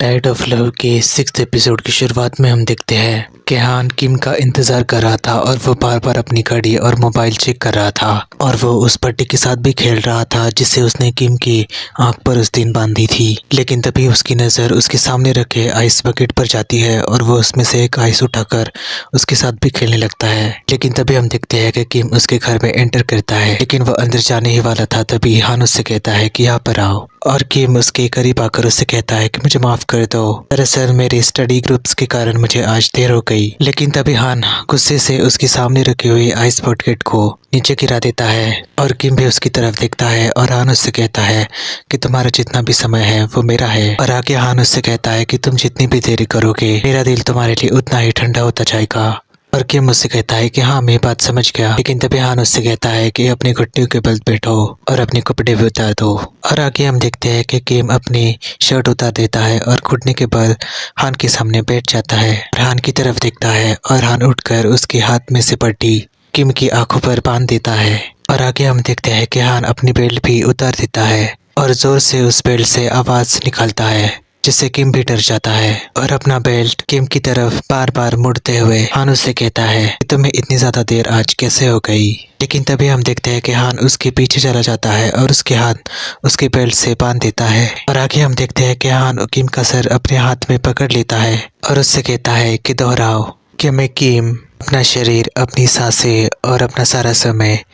Tide of love के 6th episode की शुरुआत में हम देखते हैं कि हान किम का इंतज़ार कर रहा था और वो बार बार अपनी घड़ी और मोबाइल चेक कर रहा था और वो उस पट्टी के साथ भी खेल रहा था जिससे उसने किम की आंख पर उस दिन बांधी थी। लेकिन तभी उसकी नज़र उसके सामने रखे आइस बकेट पर जाती है और वो उसमें से एक आइस उठाकर उसके साथ भी खेलने लगता है। लेकिन तभी हम देखते हैं कि किम उसके घर में एंटर करता है, लेकिन वो अंदर जाने ही वाला था तभी हान उससे कहता है कि यहाँ पर आओ और किम उसके करीब आकर उससे कहता है कि मुझे माफ़ कर दो, दरअसल मेरे स्टडी ग्रुप्स के कारण मुझे आज देर हो गई। लेकिन तभी हान गुस्से से उसके सामने रखी हुई आइस बकेट को नीचे गिरा देता है और किम भी उसकी तरफ देखता है और हान उससे कहता है कि तुम्हारा जितना भी समय है वो मेरा है। और आगे हान उससे कहता है कि तुम जितनी भी देरी करोगे मेरा दिल तुम्हारे लिए उतना ही ठंडा होता जाएगा। और किम मुझसे कहता है कि हाँ मैं बात समझ गया। लेकिन तभी हान उससे कहता है कि अपनी घुटनों के बल बैठो और अपने कपड़े भी उतार दो। और आगे हम देखते हैं कि किम अपनी शर्ट उतार देता है और घुटने के बल हान के सामने बैठ जाता है और हान की तरफ देखता है और हान उठकर उसके हाथ में से पट्टी किम की आंखों पर बांध देता है। और आगे हम देखते हैं कि हान अपनी बेल्ट भी उतार देता है और जोर से उस बेल्ट से आवाज निकालता है जिससे किम भी डर जाता है और अपना बेल्ट किम की तरफ बार बार मुड़ते हुए हान उससे कहता है कि तुम्हें इतनी ज्यादा देर आज कैसे हो गई। लेकिन तभी हम देखते हैं कि हान उसके पीछे चला जाता है और उसके हाथ उसके बेल्ट से बांध देता है। और आगे हम देखते हैं कि हान किम का सर अपने हाथ में पकड़ लेता है और उससे कहता है कि दोहराओ कि मैं किम अपना शरीर, अपनी सांसें और अपना सारा समय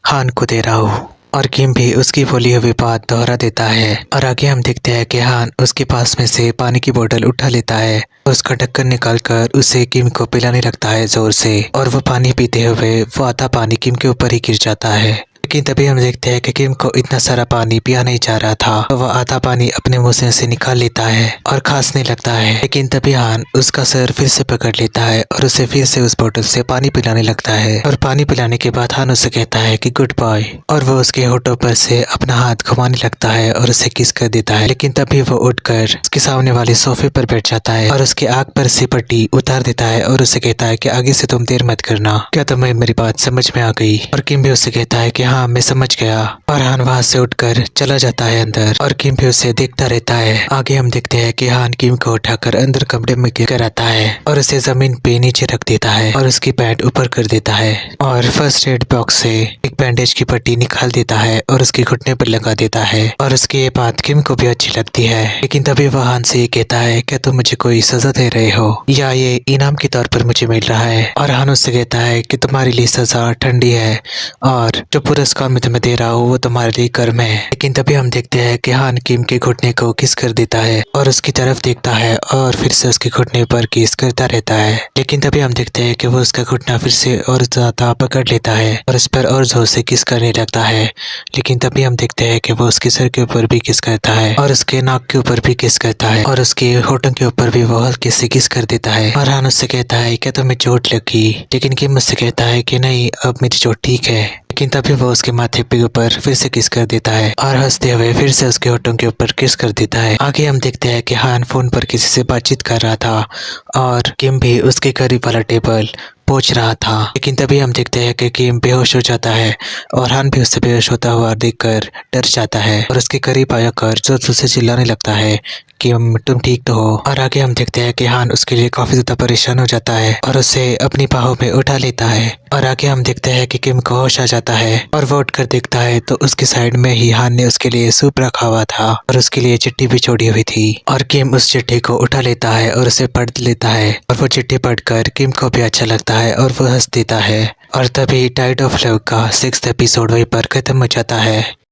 हान को दे रहा हूँ। और किम भी उसकी बोली हुई बात दोहरा देता है। और आगे हम देखते हैं कि हान उसके पास में से पानी की बोतल उठा लेता है, उसका ढक्कन निकालकर उसे किम को पिलाने लगता है जोर से और वो पानी पीते हुए वो आधा पानी किम के ऊपर ही गिर जाता है। लेकिन तभी हम देखते हैं कि किम को इतना सारा पानी पिया नहीं जा रहा था तो वह आधा पानी अपने मुंह से निकाल लेता है और खांसने लगता है। लेकिन तभी हान उसका सर फिर से पकड़ लेता है और उसे फिर से उस बोतल से पानी पिलाने लगता है। और पानी पिलाने के बाद हान उसे कहता है कि गुड बॉय और वो उसके होठों पर से अपना हाथ घुमाने लगता है और उसे किस कर देता है। लेकिन तभी वो उठकर उसके सामने वाले सोफे पर बैठ जाता है और उसके आंख पर से पट्टी उतार देता है और उसे कहता है कि आगे से तुम देर मत करना, क्या तुम्हें मेरी बात समझ में आ गई। और किम भी उससे कहता है कि हाँ मैं समझ गया। और हान वहां से उठकर चला जाता है अंदर और किम भी उसे देखता रहता है। आगे हम देखते हैं कि हान किम को उठाकर अंदर कमरे में लेकर आता है और उसे जमीन पे नीचे रख देता है और उसकी पैंट ऊपर कर देता है और फर्स्ट एड बॉक्स से एक बैंडेज की पट्टी निकाल देता है और उसके घुटने पर लगा देता है। और उसकी ये बात किम को भी अच्छी लगती है। लेकिन तभी वह हान से ये कहता है क्या तुम मुझे कोई सजा दे रहे हो या ये इनाम के तौर पर मुझे मिल रहा है। और हान उससे कहता है कि तुम्हारे लिए सजा ठंडी है और जो पुरस्कार मैं तुम्हें दे रहा हूँ वो तुम्हारे लिए कर्म है। लेकिन तभी हम देखते हैं कि हान किम के घुटने को किस कर देता है और उसकी तरफ देखता है और फिर से उसके घुटने पर किस करता रहता है। लेकिन तभी हम देखते हैं कि वो उसका घुटना फिर से और ज्यादा पकड़ लेता है और उस पर और जोर से किस करने लगता है। लेकिन तभी हम देखते हैं कि वो उसके सर के ऊपर भी किस करता है और उसके नाक के ऊपर भी किस करता है और उसके होठों के ऊपर भी वो हल्के से किस कर देता है। और हान उससे कहता है क्या तुम्हें चोट लगी। लेकिन किम मुझसे कहता है कि नहीं अब मेरी चोट ठीक है। लेकिन तभी वो उसके माथे पे ऊपर फिर से किस कर देता है और हंसते हुए फिर से उसके होठों के ऊपर किस कर देता है। आगे हम देखते हैं कि हान फोन पर किसी से बातचीत कर रहा था और किम भी उसके करीब वाला टेबल पहुंच रहा था। लेकिन तभी हम देखते हैं कि किम बेहोश हो जाता है और हान भी उससे बेहोश होता हुआ देखकर डर जाता है और उसके करीब आकर जोर जोर से चिल्लाने लगता है कि तुम ठीक तो हो। और आगे हम देखते हैं कि हान उसके लिए काफी ज्यादा परेशान हो जाता है और उसे अपनी बाहों में उठा लेता है। और आगे हम देखते हैं कि किम को होश आ जाता है और वो उठकर देखता है तो उसके साइड में ही हान ने उसके लिए सूप रखा हुआ था और उसके लिए चिट्ठी भी छोड़ी हुई थी। और किम उस चिट्ठी को उठा लेता है और उसे पढ़ लेता है और वो चिट्ठी पढ़कर किम को भी अच्छा लगता है और वो हंस देता है। और तभी टाइड ऑफ लव का 6th एपिसोड वहीं पर खत्म हो जाता है।